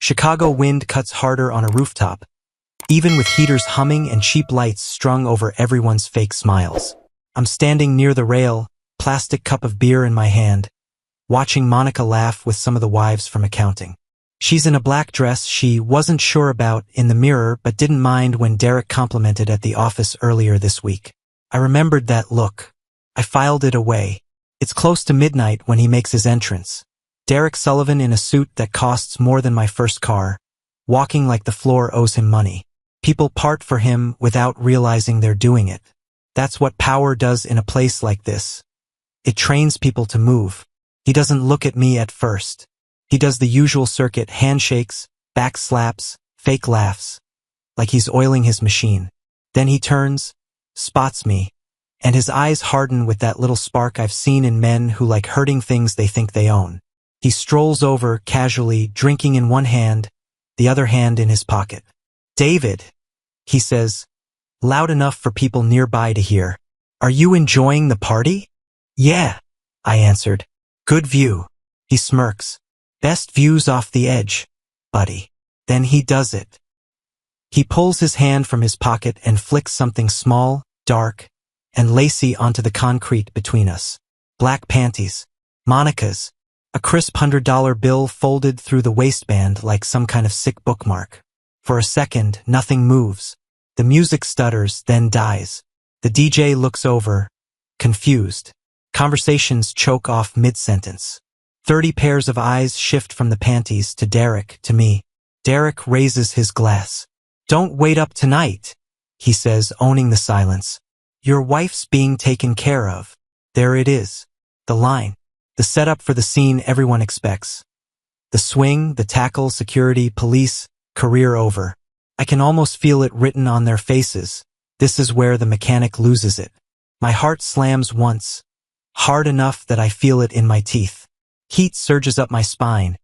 Chicago wind cuts harder on a rooftop, even with heaters humming and cheap lights strung over everyone's fake smiles. I'm standing near the rail, plastic cup of beer in my hand, watching Monica laugh with some of the wives from accounting. She's in a black dress she wasn't sure about in the mirror but didn't mind when Derek complimented at the office earlier this week. I remembered that look. I filed it away. It's close to midnight when he makes his entrance. Derek Sullivan in a suit that costs more than my first car, walking like the floor owes him money. People part for him without realizing they're doing it. That's what power does in a place like this. It trains people to move. He doesn't look at me at first. He does the usual circuit: handshakes, back slaps, fake laughs, like he's oiling his machine. Then he turns, spots me, and his eyes harden with that little spark I've seen in men who like hurting things they think they own. He strolls over casually, drinking in one hand, the other hand in his pocket. "David," he says, loud enough for people nearby to hear. "Are you enjoying the party?" "Yeah," I answered. "Good view." He smirks. "Best views off the edge, buddy." Then he does it. He pulls his hand from his pocket and flicks something small, dark, and lacy onto the concrete between us. Black panties. Monica's. A crisp $100 bill folded through the waistband like some kind of sick bookmark. For a second, nothing moves. The music stutters, then dies. The DJ looks over, confused. Conversations choke off mid-sentence. 30 pairs of eyes shift from the panties to Derek, to me. Derek raises his glass. "Don't wait up tonight," he says, owning the silence. "Your wife's being taken care of." There it is. The line. The setup for the scene everyone expects. The swing, the tackle, security, police, career over. I can almost feel it written on their faces. This is where the mechanic loses it. My heart slams once, hard enough that I feel it in my teeth. Heat surges up my spine,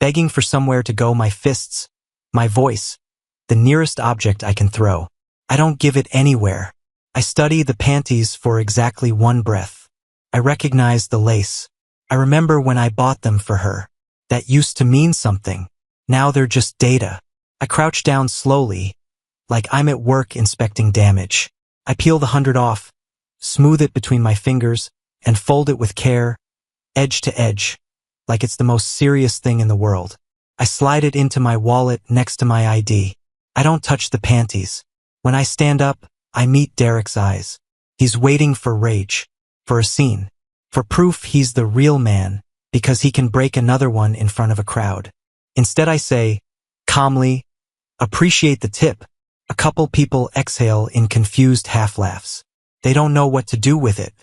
begging for somewhere to go: my fists, my voice, the nearest object I can throw. I don't give it anywhere. I study the panties for exactly one breath. I recognize the lace. I remember when I bought them for her. That used to mean something. Now they're just data. I crouch down slowly, like I'm at work inspecting damage. I peel the 100 off, smooth it between my fingers, and fold it with care, edge to edge, like it's the most serious thing in the world. I slide it into my wallet next to my ID. I don't touch the panties. When I stand up, I meet Derek's eyes. He's waiting for rage, for a scene, for proof he's the real man, because he can break another one in front of a crowd. Instead I say, calmly, "Appreciate the tip." A couple people exhale in confused half-laughs. They don't know what to do with it.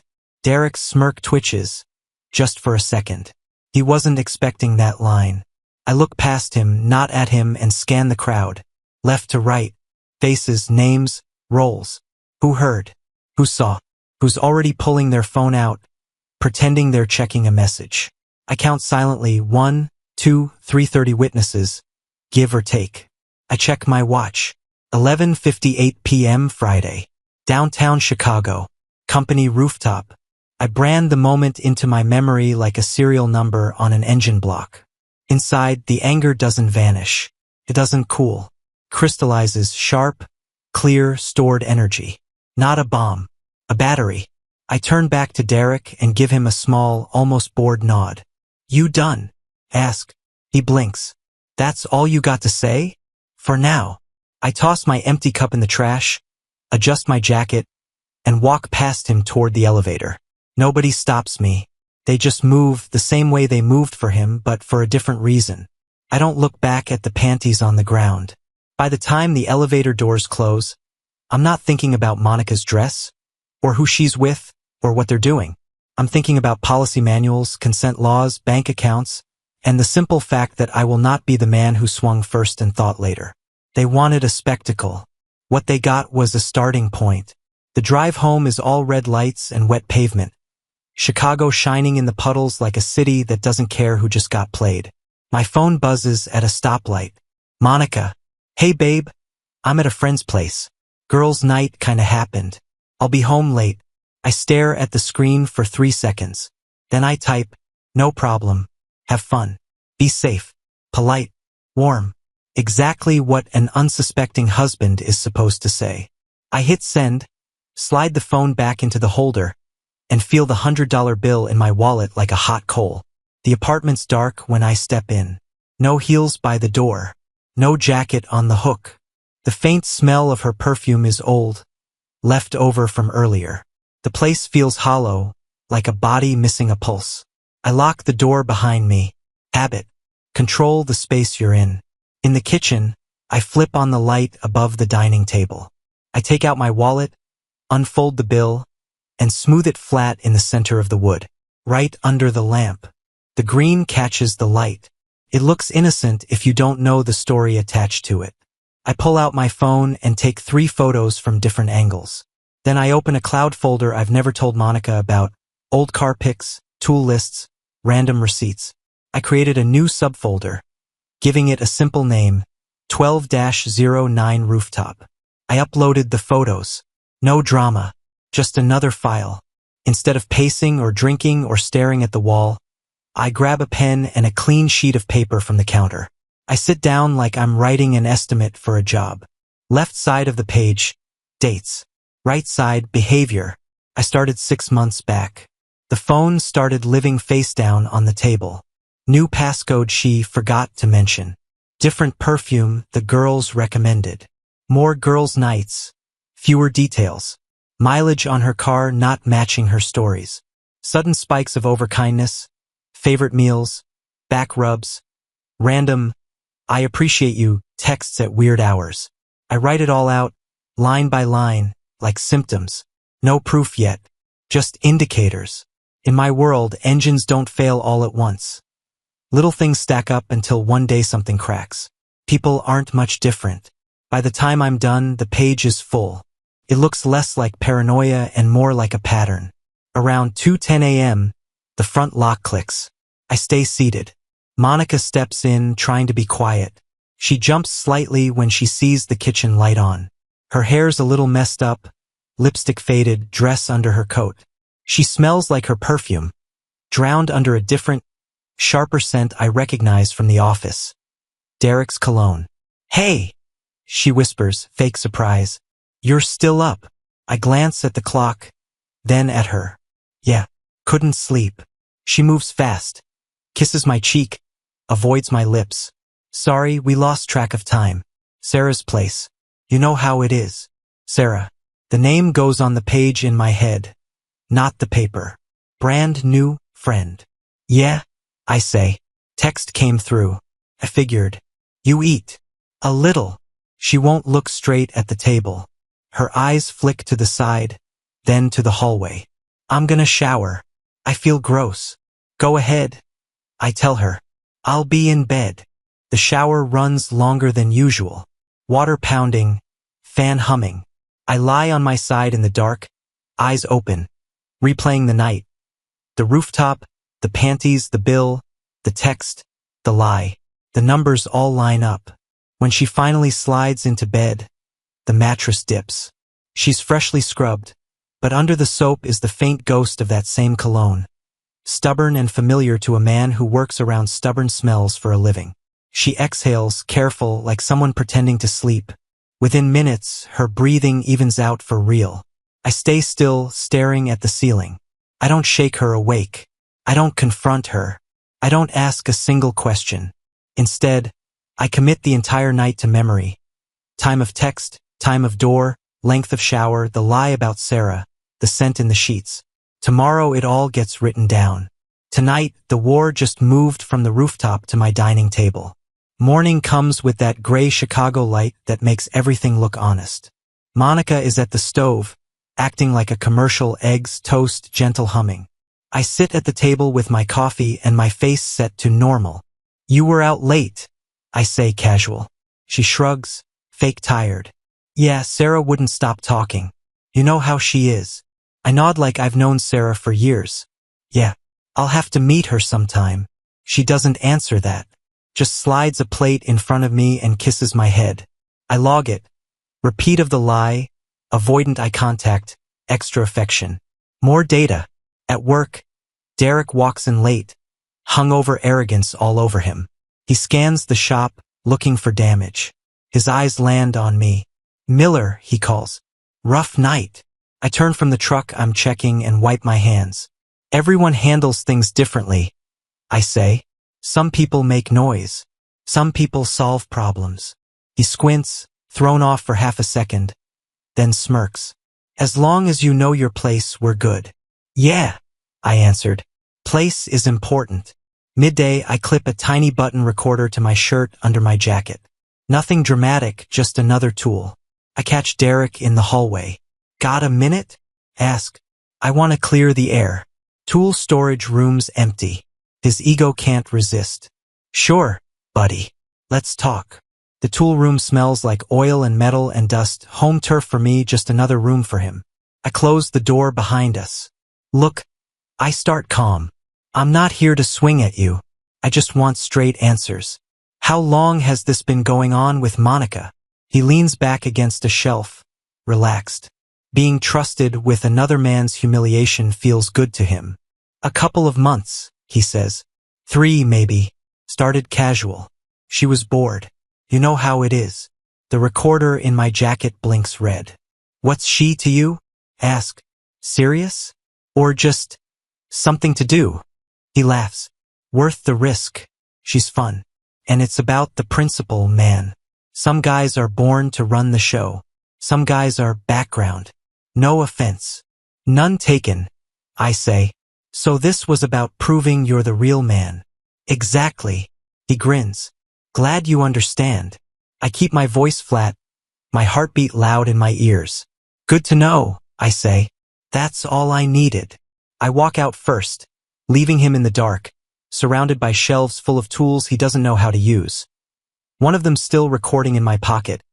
Derek's smirk twitches, just for a second. He wasn't expecting that line. I look past him, not at him, and scan the crowd. Left to right. Faces, names, roles. Who heard? Who saw? Who's already pulling their phone out, pretending they're checking a message? I count silently: 1, 2, 3, 30 witnesses, give or take. I check my watch. 11:58 p.m. Friday. Downtown Chicago. Company rooftop. I brand the moment into my memory like a serial number on an engine block. Inside, the anger doesn't vanish. It doesn't cool. Crystallizes sharp, clear, stored energy. Not a bomb. A battery. I turn back to Derek and give him a small, almost bored nod. "You done?" Ask. He blinks. "That's all you got to say?" "For now." I toss my empty cup in the trash, adjust my jacket, and walk past him toward the elevator. Nobody stops me. They just move the same way they moved for him, but for a different reason. I don't look back at the panties on the ground. By the time the elevator doors close, I'm not thinking about Monica's dress, or who she's with, or what they're doing. I'm thinking about policy manuals, consent laws, bank accounts, and the simple fact that I will not be the man who swung first and thought later. They wanted a spectacle. What they got was a starting point. The drive home is all red lights and wet pavement. Chicago shining in the puddles like a city that doesn't care who just got played. My phone buzzes at a stoplight. "Monica." "Hey babe, I'm at a friend's place. Girls' night kinda happened. I'll be home late." I stare at the screen for 3 seconds. Then I type, "No problem. Have fun. Be safe." Polite. Warm. Exactly what an unsuspecting husband is supposed to say. I hit send, slide the phone back into the holder, and feel the $100 bill in my wallet like a hot coal. The apartment's dark when I step in. No heels by the door. No jacket on the hook. The faint smell of her perfume is old, left over from earlier. The place feels hollow, like a body missing a pulse. I lock the door behind me. Habit. Control the space you're in. In the kitchen, I flip on the light above the dining table. I take out my wallet, unfold the bill, and smooth it flat in the center of the wood, right under the lamp. The green catches the light. It looks innocent if you don't know the story attached to it. I pull out my phone and take 3 photos from different angles. Then I open a cloud folder I've never told Monica about, old car pics, tool lists, random receipts. I created a new subfolder, giving it a simple name, 12-09 Rooftop. I uploaded the photos. No drama, just another file. Instead of pacing or drinking or staring at the wall, I grab a pen and a clean sheet of paper from the counter. I sit down like I'm writing an estimate for a job. Left side of the page, dates. Right side, behavior. I started 6 months back. The phone started living face down on the table. New passcode she forgot to mention. Different perfume the girls recommended. More girls' nights. Fewer details. Mileage on her car not matching her stories. Sudden spikes of overkindness. Favorite meals. Back rubs. Random, I appreciate you, texts at weird hours. I write it all out, line by line, like symptoms. No proof yet. Just indicators. In my world, engines don't fail all at once. Little things stack up until one day something cracks. People aren't much different. By the time I'm done, the page is full. It looks less like paranoia and more like a pattern. Around 2:10 a.m., the front lock clicks. I stay seated. Monica steps in, trying to be quiet. She jumps slightly when she sees the kitchen light on. Her hair's a little messed up, lipstick faded, dress under her coat. She smells like her perfume, drowned under a different, sharper scent I recognize from the office. Derek's cologne. Hey, she whispers, fake surprise. You're still up. I glance at the clock, then at her. Yeah, couldn't sleep. She moves fast, kisses my cheek, avoids my lips. Sorry, we lost track of time. Sarah's place. You know how it is. Sarah. The name goes on the page in my head, not the paper. Brand new friend. Yeah, I say. Text came through. I figured. You eat. A little. She won't look straight at the table. Her eyes flick to the side, then to the hallway. I'm gonna shower. I feel gross. Go ahead. I tell her. I'll be in bed. The shower runs longer than usual. Water pounding, fan humming. I lie on my side in the dark, eyes open, replaying the night. The rooftop, the panties, the bill, the text, the lie. The numbers all line up. When she finally slides into bed, the mattress dips. She's freshly scrubbed, but under the soap is the faint ghost of that same cologne. Stubborn and familiar to a man who works around stubborn smells for a living. She exhales, careful, like someone pretending to sleep. Within minutes, her breathing evens out for real. I stay still, staring at the ceiling. I don't shake her awake. I don't confront her. I don't ask a single question. Instead, I commit the entire night to memory. Time of text, time of door, length of shower, the lie about Sarah, the scent in the sheets. Tomorrow it all gets written down. Tonight, the war just moved from the rooftop to my dining table. Morning comes with that gray Chicago light that makes everything look honest. Monica is at the stove, acting like a commercial, eggs, toast, gentle humming. I sit at the table with my coffee and my face set to normal. You were out late, I say casual. She shrugs, fake tired. Yeah, Sarah wouldn't stop talking. You know how she is. I nod like I've known Sarah for years. Yeah, I'll have to meet her sometime. She doesn't answer that. Just slides a plate in front of me and kisses my head. I log it. Repeat of the lie, avoidant eye contact, extra affection. More data. At work, Derek walks in late, hungover arrogance all over him. He scans the shop, looking for damage. His eyes land on me. Miller, he calls. Rough night. I turn from the truck I'm checking and wipe my hands. Everyone handles things differently, I say. Some people make noise. Some people solve problems. He squints, thrown off for half a second, then smirks. As long as you know your place, we're good. Yeah, I answered. Place is important. Midday, I clip a tiny button recorder to my shirt under my jacket. Nothing dramatic, just another tool. I catch Derek in the hallway. Got a minute? Ask. I want to clear the air. Tool storage room's empty. His ego can't resist. Sure, buddy. Let's talk. The tool room smells like oil and metal and dust. Home turf for me, just another room for him. I close the door behind us. Look, I start calm. I'm not here to swing at you. I just want straight answers. How long has this been going on with Monica? He leans back against a shelf, relaxed. Being trusted with another man's humiliation feels good to him. A couple of months, he says. 3, maybe. Started casual. She was bored. You know how it is. The recorder in my jacket blinks red. What's she to you? Ask. Serious? Or just something to do? He laughs. Worth the risk. She's fun. And it's about the principle, man. Some guys are born to run the show. Some guys are background. No offense. None taken, I say. So this was about proving you're the real man. Exactly. He grins. Glad you understand. I keep my voice flat, my heartbeat loud in my ears. Good to know, I say. That's all I needed. I walk out first, leaving him in the dark, surrounded by shelves full of tools he doesn't know how to use. One of them still recording in my pocket,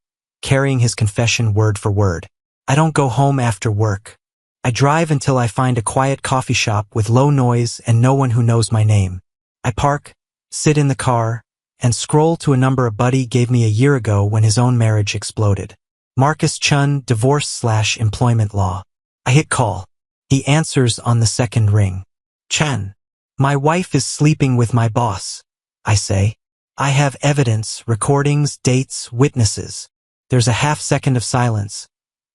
carrying his confession word for word. I don't go home after work. I drive until I find a quiet coffee shop with low noise and no one who knows my name. I park, sit in the car, and scroll to a number a buddy gave me a year ago when his own marriage exploded. Marcus Chun, divorce/employment law. I hit call. He answers on the second ring. Chan. My wife is sleeping with my boss, I say. I have evidence, recordings, dates, witnesses. There's a half-second of silence.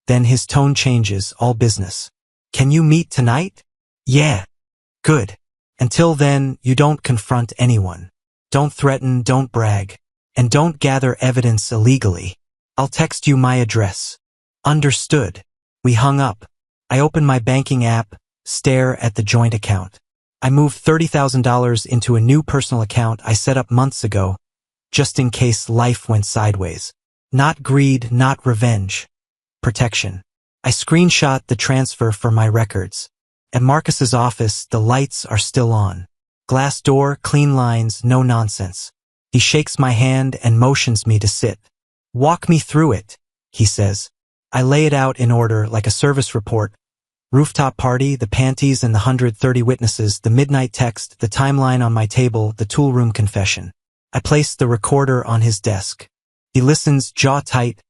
Then his tone changes, all business. Can you meet tonight? Yeah. Good. Until then, you don't confront anyone. Don't threaten, don't brag. And don't gather evidence illegally. I'll text you my address. Understood. We hung up. I open my banking app, stare at the joint account. I moved $30,000 into a new personal account I set up months ago, just in case life went sideways. Not greed, not revenge. Protection. I screenshot the transfer for my records. At Marcus's office, the lights are still on. Glass door, clean lines, no nonsense. He shakes my hand and motions me to sit. Walk me through it, he says. I lay it out in order like a service report. Rooftop party, the panties and the 130 witnesses, the midnight text, the timeline on my table, the tool room confession. I place the recorder on his desk. He listens, jaw tight,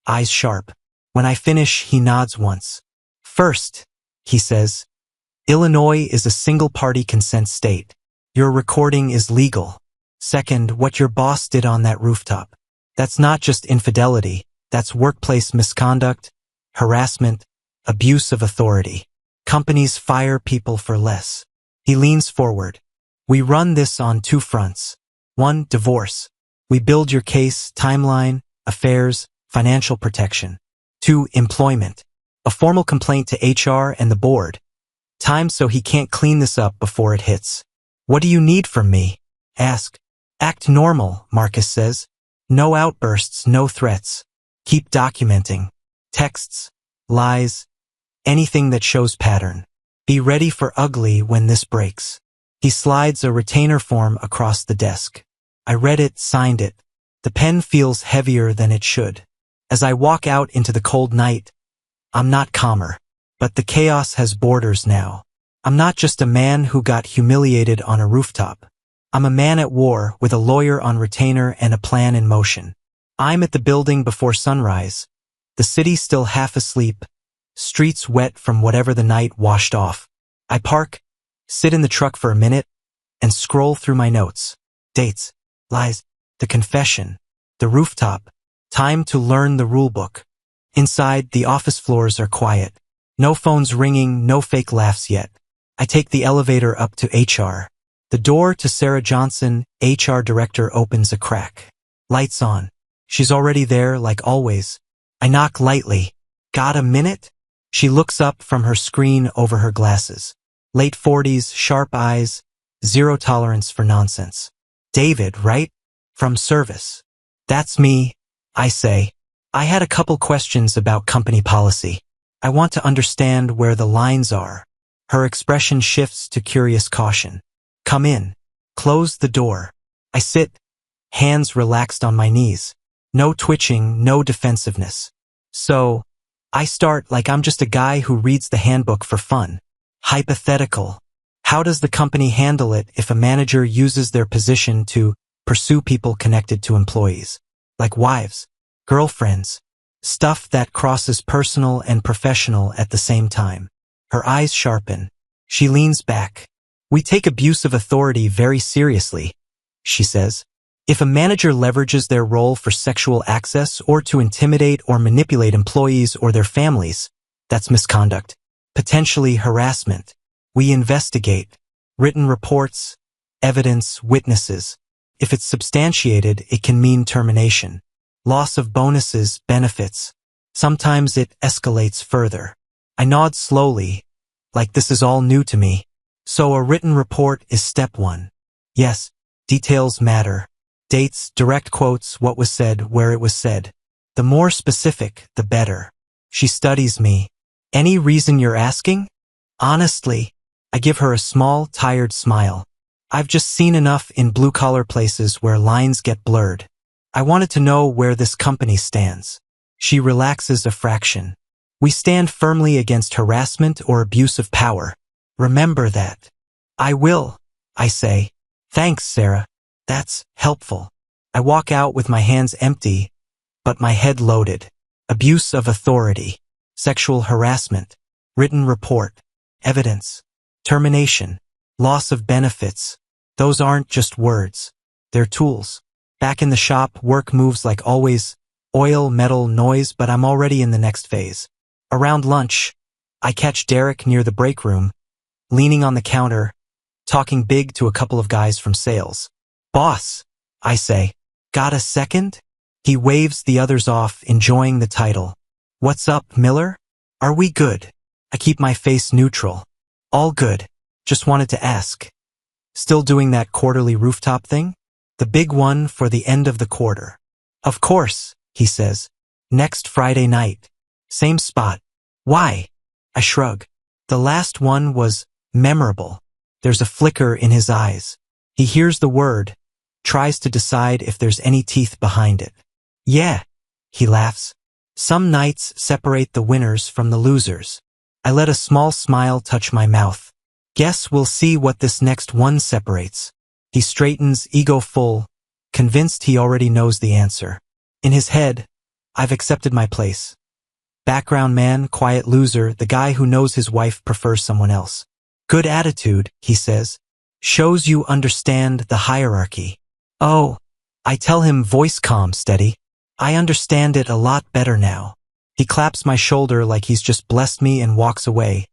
eyes sharp. When I finish, he nods once. First, he says, Illinois is a single-party consent state. Your recording is legal. Second, what your boss did on that rooftop. That's not just infidelity, that's workplace misconduct, harassment, abuse of authority. Companies fire people for less. He leans forward. We run this on 2 fronts. 1, divorce. We build your case, timeline, affairs, financial protection. 2, employment. A formal complaint to HR and the board. Time so he can't clean this up before it hits. What do you need from me? Ask. Act normal, Marcus says. No outbursts, no threats. Keep documenting. Texts, lies, anything that shows pattern. Be ready for ugly when this breaks. He slides a retainer form across the desk. I read it, signed it. The pen feels heavier than it should. As I walk out into the cold night, I'm not calmer. But the chaos has borders now. I'm not just a man who got humiliated on a rooftop. I'm a man at war with a lawyer on retainer and a plan in motion. I'm at the building before sunrise. The city still half asleep, streets wet from whatever the night washed off. I park, sit in the truck for a minute, and scroll through my notes. Dates, lies, the confession. The rooftop. Time to learn the rulebook. Inside, the office floors are quiet. No phones ringing, no fake laughs yet. I take the elevator up to HR. The door to Sarah Johnson, HR director, opens a crack. Lights on. She's already there, like always. I knock lightly. Got a minute? She looks up from her screen over her glasses. Late 40s, sharp eyes, zero tolerance for nonsense. David, right? From service. That's me, I say. I had a couple questions about company policy. I want to understand where the lines are. Her expression shifts to curious caution. Come in. Close the door. I sit, hands relaxed on my knees. No twitching, no defensiveness. So, I start like I'm just a guy who reads the handbook for fun. Hypothetical. How does the company handle it if a manager uses their position to pursue people connected to employees? Like wives, girlfriends, stuff that crosses personal and professional at the same time. Her eyes sharpen. She leans back. We take abuse of authority very seriously, she says. If a manager leverages their role for sexual access or to intimidate or manipulate employees or their families, that's misconduct. Potentially harassment. We investigate. Written reports, evidence, witnesses. If it's substantiated, it can mean termination. Loss of bonuses, benefits. Sometimes it escalates further. I nod slowly, like this is all new to me. So a written report is step one. Yes, details matter. Dates, direct quotes, what was said, where it was said. The more specific, the better. She studies me. Any reason you're asking? Honestly, I give her a small, tired smile. I've just seen enough in blue-collar places where lines get blurred. I wanted to know where this company stands. She relaxes a fraction. We stand firmly against harassment or abuse of power. Remember that. I will, I say. Thanks, Sarah. That's helpful. I walk out with my hands empty, but my head loaded. Abuse of authority. Sexual harassment. Written report. Evidence. Termination. Loss of benefits. Those aren't just words. They're tools. Back in the shop, work moves like always. Oil, metal, noise, but I'm already in the next phase. Around lunch, I catch Derek near the break room, leaning on the counter, talking big to a couple of guys from sales. Boss, I say. Got a second? He waves the others off, enjoying the title. What's up, Miller? Are we good? I keep my face neutral. All good. Just wanted to ask. Still doing that quarterly rooftop thing? The big one for the end of the quarter. Of course, he says. Next Friday night. Same spot. Why? I shrug. The last one was memorable. There's a flicker in his eyes. He hears the word, tries to decide if there's any teeth behind it. Yeah, he laughs. Some nights separate the winners from the losers. I let a small smile touch my mouth. Guess we'll see what this next one separates. He straightens, ego full, convinced he already knows the answer. In his head, I've accepted my place. Background man, quiet loser, the guy who knows his wife prefers someone else. Good attitude, he says. Shows you understand the hierarchy. Oh, I tell him, voice calm, steady. I understand it a lot better now. He claps my shoulder like he's just blessed me and walks away,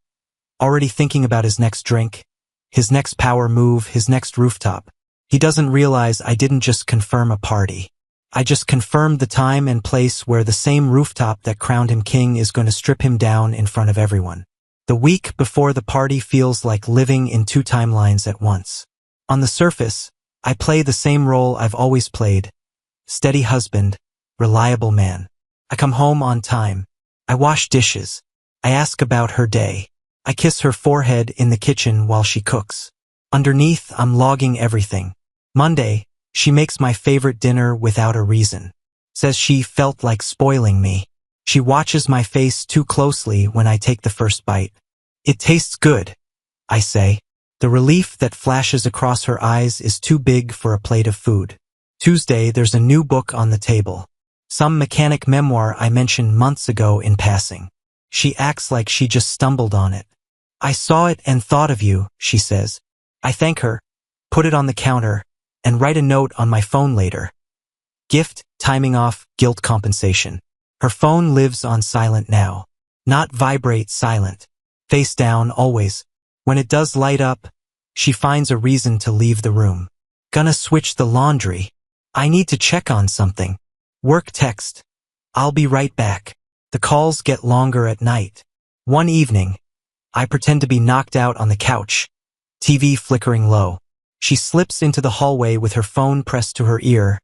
already thinking about his next drink, his next power move, his next rooftop. He doesn't realize I didn't just confirm a party. I just confirmed the time and place where the same rooftop that crowned him king is going to strip him down in front of everyone. The week before the party feels like living in two timelines at once. On the surface, I play the same role I've always played. Steady husband, reliable man. I come home on time. I wash dishes. I ask about her day. I kiss her forehead in the kitchen while she cooks. Underneath, I'm logging everything. Monday, she makes my favorite dinner without a reason. Says she felt like spoiling me. She watches my face too closely when I take the first bite. It tastes good, I say. The relief that flashes across her eyes is too big for a plate of food. Tuesday, there's a new book on the table. Some mechanic memoir I mentioned months ago in passing. She acts like she just stumbled on it. I saw it and thought of you, she says. I thank her, put it on the counter, and write a note on my phone later. Gift, timing off, guilt compensation. Her phone lives on silent now. Not vibrate, silent. Face down, always. When it does light up, she finds a reason to leave the room. Gonna switch the laundry. I need to check on something. Work text. I'll be right back. The calls get longer at night. One evening, I pretend to be knocked out on the couch, TV flickering low. She slips into the hallway with her phone pressed to her ear,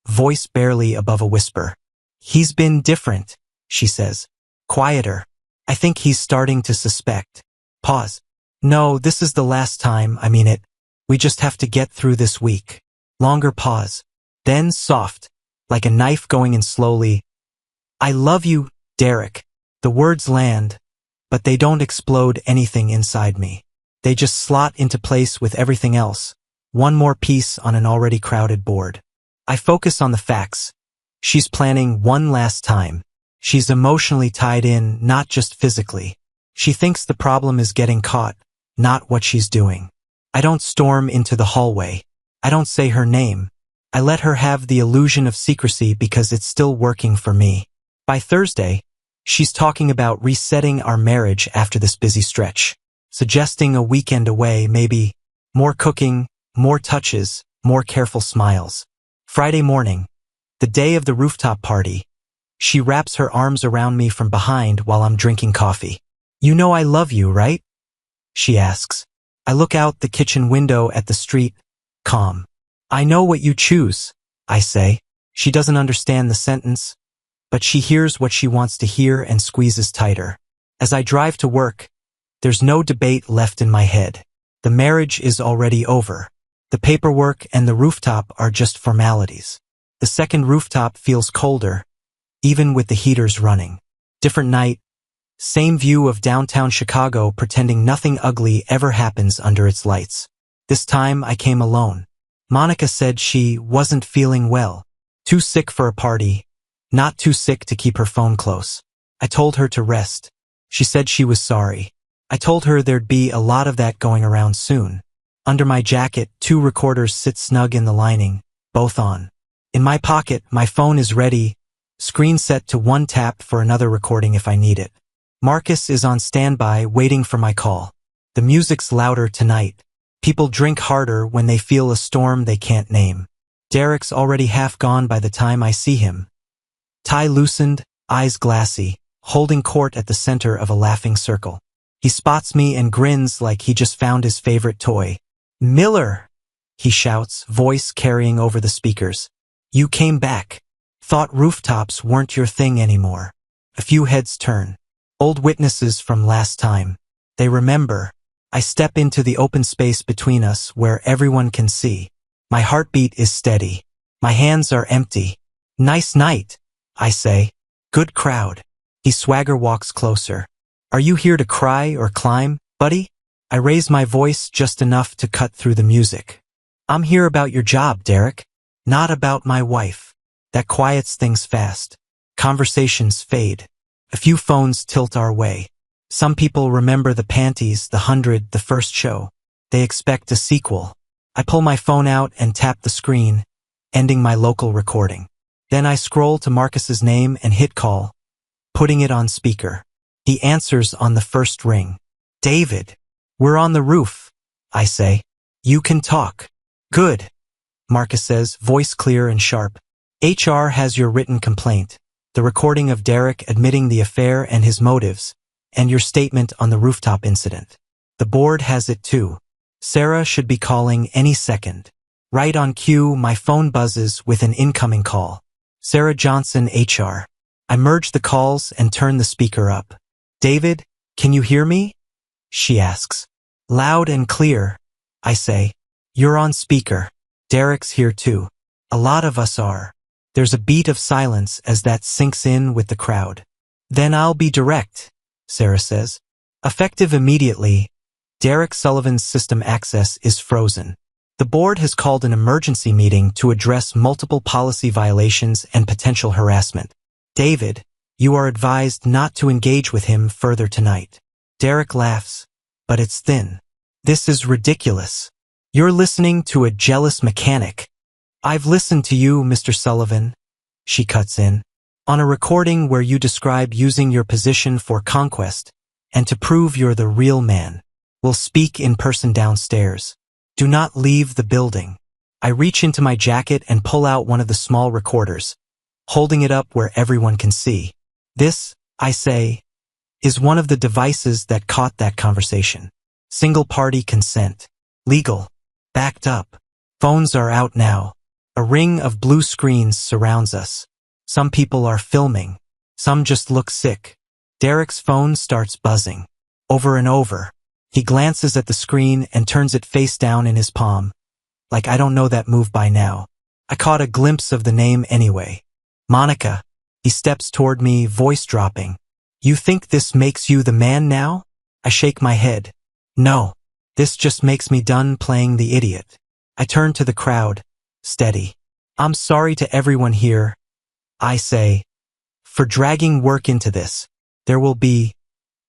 voice barely above a whisper. He's been different, she says. Quieter. I think he's starting to suspect. Pause. No, this is the last time, I mean it. We just have to get through this week. Longer pause. Then soft, like a knife going in slowly. I love you, Derek. The words land, but they don't explode anything inside me. They just slot into place with everything else. One more piece on an already crowded board. I focus on the facts. She's planning one last time. She's emotionally tied in, not just physically. She thinks the problem is getting caught, not what she's doing. I don't storm into the hallway. I don't say her name. I let her have the illusion of secrecy because it's still working for me. By Thursday, she's talking about resetting our marriage after this busy stretch, suggesting a weekend away, maybe more cooking, more touches, more careful smiles. Friday morning, the day of the rooftop party, she wraps her arms around me from behind while I'm drinking coffee. You know I love you, right? She asks. I look out the kitchen window at the street, calm. I know what you choose, I say. She doesn't understand the sentence, but she hears what she wants to hear and squeezes tighter. As I drive to work, there's no debate left in my head. The marriage is already over. The paperwork and the rooftop are just formalities. The second rooftop feels colder, even with the heaters running. Different night, same view of downtown Chicago, pretending nothing ugly ever happens under its lights. This time I came alone. Monica said she wasn't feeling well. Too sick for a party, not too sick to keep her phone close. I told her to rest. She said she was sorry. I told her there'd be a lot of that going around soon. Under my jacket, 2 recorders sit snug in the lining, both on. In my pocket, my phone is ready, screen set to 1 tap for another recording if I need it. Marcus is on standby, waiting for my call. The music's louder tonight. People drink harder when they feel a storm they can't name. Derek's already half gone by the time I see him. Tie loosened, eyes glassy, holding court at the center of a laughing circle. He spots me and grins like he just found his favorite toy. Miller, he shouts, voice carrying over the speakers. You came back. Thought rooftops weren't your thing anymore. A few heads turn. Old witnesses from last time. They remember. I step into the open space between us where everyone can see. My heartbeat is steady. My hands are empty. Nice night, I say. Good crowd. He swagger walks closer. Are you here to cry or climb, buddy? I raise my voice just enough to cut through the music. I'm here about your job, Derek. Not about my wife. That quiets things fast. Conversations fade. A few phones tilt our way. Some people remember the panties, the 100, the first show. They expect a sequel. I pull my phone out and tap the screen, ending my local recording. Then I scroll to Marcus's name and hit call, putting it on speaker. He answers on the first ring. David, we're on the roof, I say. You can talk. Good, Marcus says, voice clear and sharp. HR has your written complaint, the recording of Derek admitting the affair and his motives, and your statement on the rooftop incident. The board has it too. Sarah should be calling any second. Right on cue, my phone buzzes with an incoming call. Sarah Johnson, HR. I merge the calls and turn the speaker up. David, can you hear me? She asks. Loud and clear, I say. You're on speaker. Derek's here too. A lot of us are. There's a beat of silence as that sinks in with the crowd. Then I'll be direct, Sarah says. Effective immediately, Derek Sullivan's system access is frozen. The board has called an emergency meeting to address multiple policy violations and potential harassment. David, you are advised not to engage with him further tonight. Derek laughs, but it's thin. This is ridiculous. You're listening to a jealous mechanic. I've listened to you, Mr. Sullivan. she cuts in. On a recording where you describe using your position for conquest and to prove you're the real man. We'll speak in person downstairs. Do not leave the building. I reach into my jacket and pull out one of the small recorders, holding it up where everyone can see. This, I say, is one of the devices that caught that conversation. Single-party consent. Legal. Backed up. Phones are out now. A ring of blue screens surrounds us. Some people are filming. Some just look sick. Derek's phone starts buzzing. Over and over. He glances at the screen and turns it face down in his palm. Like I don't know that move by now. I caught a glimpse of the name anyway. Monica. He steps toward me, voice dropping. You think this makes you the man now? I shake my head. No. This just makes me done playing the idiot. I turn to the crowd. Steady. I'm sorry to everyone here, I say, for dragging work into this. There will be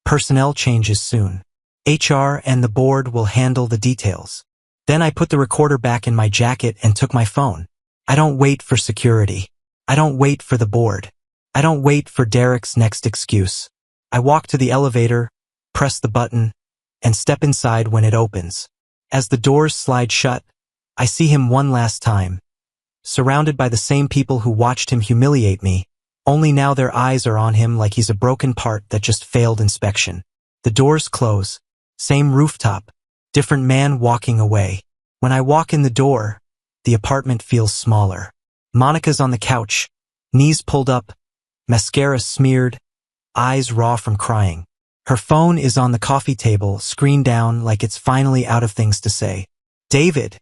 personnel changes soon. HR and the board will handle the details. Then I put the recorder back in my jacket and took my phone. I don't wait for security. I don't wait for the board. I don't wait for Derek's next excuse. I walk to the elevator, press the button, and step inside when it opens. As the doors slide shut, I see him one last time. Surrounded by the same people who watched him humiliate me, only now their eyes are on him like he's a broken part that just failed inspection. The doors close. Same rooftop. Different man walking away. When I walk in the door, the apartment feels smaller. Monica's on the couch, knees pulled up, mascara smeared, eyes raw from crying. Her phone is on the coffee table, screen down like it's finally out of things to say. David,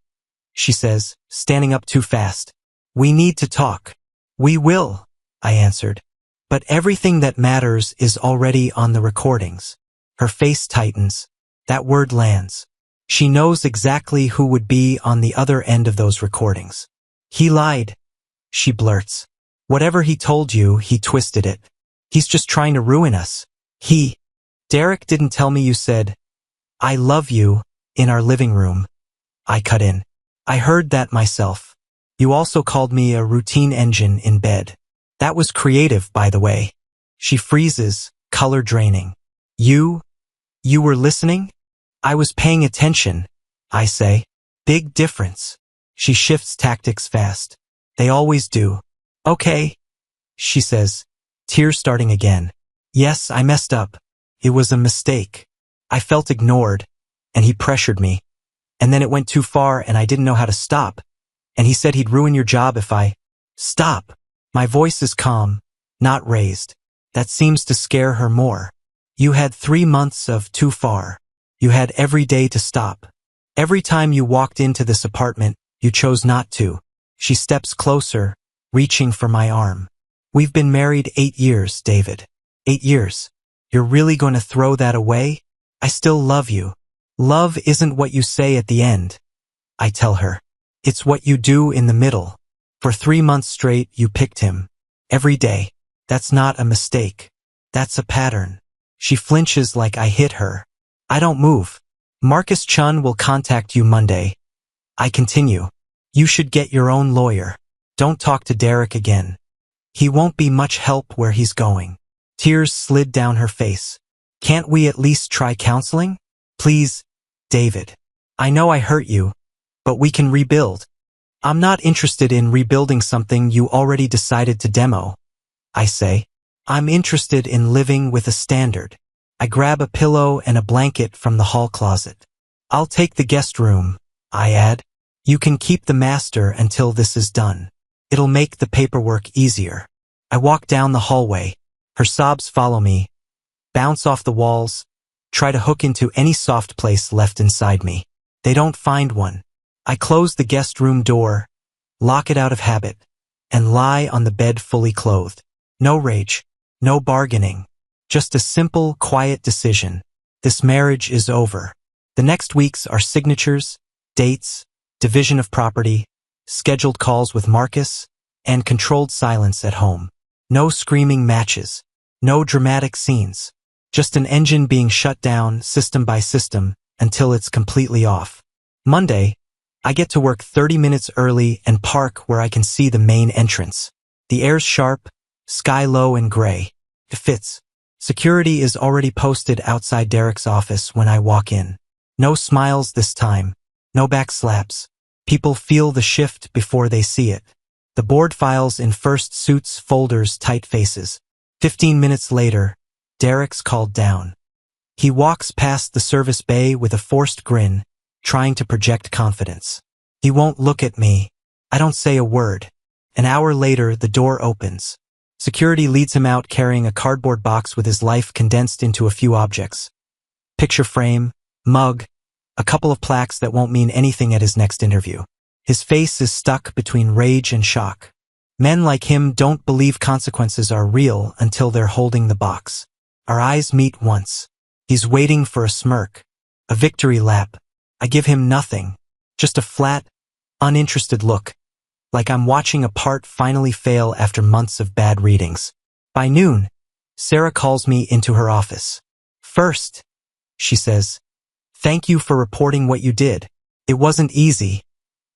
she says, standing up too fast. We need to talk. We will, I answered. But everything that matters is already on the recordings. Her face tightens. That word lands. She knows exactly who would be on the other end of those recordings. He lied, she blurts. Whatever he told you, he twisted it. He's just trying to ruin us. Derek didn't tell me you said, I love you, in our living room. I cut in. I heard that myself. You also called me a routine engine in bed. That was creative, by the way. She freezes, color draining. You were listening? I was paying attention, I say. Big difference. She shifts tactics fast. They always do. Okay, she says, tears starting again. Yes, I messed up. It was a mistake. I felt ignored, and he pressured me. And then it went too far and I didn't know how to stop. And he said he'd ruin your job if I... Stop. My voice is calm, not raised. That seems to scare her more. You had 3 months of too far. You had every day to stop. Every time you walked into this apartment, you chose not to. She steps closer, reaching for my arm. We've been married 8 years, David. 8 years. You're really going to throw that away? I still love you. Love isn't what you say at the end, I tell her. It's what you do in the middle. For 3 months straight, you picked him. Every day. That's not a mistake. That's a pattern. She flinches like I hit her. I don't move. Marcus Chun will contact you Monday. I continue. You should get your own lawyer. Don't talk to Derek again. He won't be much help where he's going. Tears slid down her face. Can't we at least try counseling? Please, David. I know I hurt you, but we can rebuild. I'm not interested in rebuilding something you already decided to demo, I say. I'm interested in living with a standard. I grab a pillow and a blanket from the hall closet. I'll take the guest room, I add. You can keep the master until this is done. It'll make the paperwork easier. I walk down the hallway. Her sobs follow me, bounce off the walls, try to hook into any soft place left inside me. They don't find one. I close the guest room door, lock it out of habit, and lie on the bed fully clothed. No rage, no bargaining, just a simple, quiet decision. This marriage is over. The next weeks are signatures, dates, division of property, scheduled calls with Marcus, and controlled silence at home. No screaming matches, no dramatic scenes, just an engine being shut down system by system until it's completely off. Monday, I get to work 30 minutes early and park where I can see the main entrance. The air's sharp, sky low and gray. It fits. Security is already posted outside Derek's office when I walk in. No smiles this time. No back slaps. People feel the shift before they see it. The board files in first suits, folders, tight faces. 15 minutes later, Derek's called down. He walks past the service bay with a forced grin, trying to project confidence. He won't look at me. I don't say a word. An hour later, the door opens. Security leads him out carrying a cardboard box with his life condensed into a few objects. Picture frame, mug, a couple of plaques that won't mean anything at his next interview. His face is stuck between rage and shock. Men like him don't believe consequences are real until they're holding the box. Our eyes meet once. He's waiting for a smirk, a victory lap. I give him nothing, just a flat, uninterested look, like I'm watching a part finally fail after months of bad readings. By noon, Sarah calls me into her office. First, she says, thank you for reporting what you did. It wasn't easy,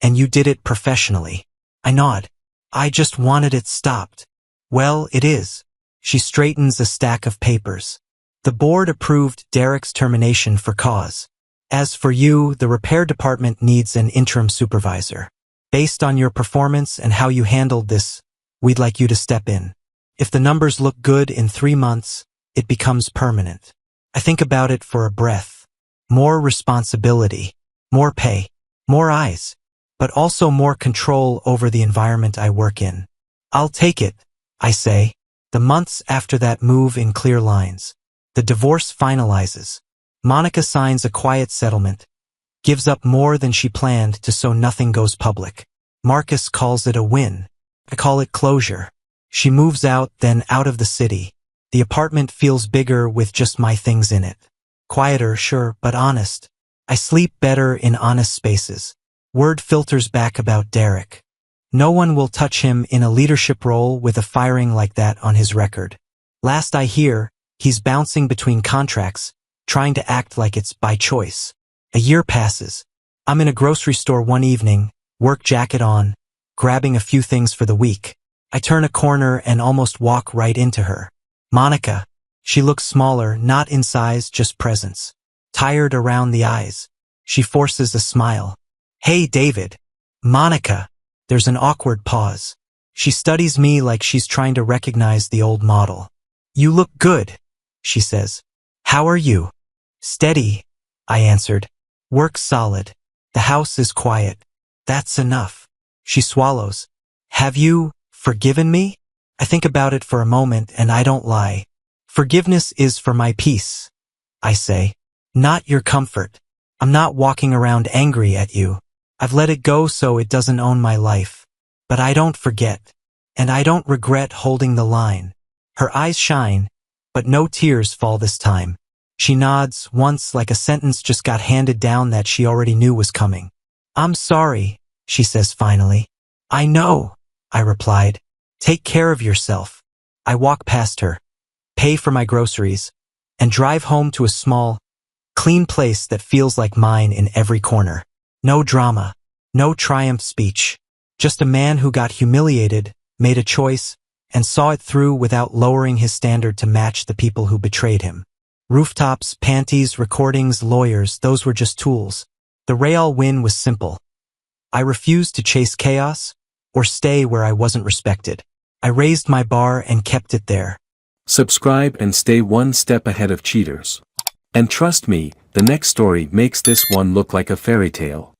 and you did it professionally. I nod. I just wanted it stopped. Well, it is. She straightens a stack of papers. The board approved Derek's termination for cause. As for you, the repair department needs an interim supervisor. Based on your performance and how you handled this, we'd like you to step in. If the numbers look good in 3 months, it becomes permanent. I think about it for a breath. More responsibility, more pay, more eyes, but also more control over the environment I work in. I'll take it, I say. The months after that move in clear lines. The divorce finalizes. Monica signs a quiet settlement, gives up more than she planned to so nothing goes public. Marcus calls it a win. I call it closure. She moves out, then out of the city. The apartment feels bigger with just my things in it. Quieter, sure, but honest. I sleep better in honest spaces. Word filters back about Derek. No one will touch him in a leadership role with a firing like that on his record. Last I hear, he's bouncing between contracts, trying to act like it's by choice. A year passes. I'm in a grocery store one evening, work jacket on, grabbing a few things for the week. I turn a corner and almost walk right into her. Monica. She looks smaller, not in size, just presence. Tired around the eyes. She forces a smile. Hey, David. Monica. There's an awkward pause. She studies me like she's trying to recognize the old model. You look good, she says. How are you? Steady, I answered. Work solid. The house is quiet. That's enough. She swallows. Have you forgiven me? I think about it for a moment and I don't lie. Forgiveness is for my peace, I say. Not your comfort. I'm not walking around angry at you. I've let it go so it doesn't own my life. But I don't forget. And I don't regret holding the line. Her eyes shine, but no tears fall this time. She nods once like a sentence just got handed down that she already knew was coming. I'm sorry, she says finally. I know, I replied. Take care of yourself. I walk past her, pay for my groceries, and drive home to a small, clean place that feels like mine in every corner. No drama, no triumph speech. Just a man who got humiliated, made a choice, and saw it through without lowering his standard to match the people who betrayed him. Rooftops, panties, recordings, lawyers, those were just tools. The Real win was simple. I refused to chase chaos or stay where I wasn't respected. I raised my bar and kept it there. Subscribe and stay one step ahead of cheaters. And trust me, the next story makes this one look like a fairy tale.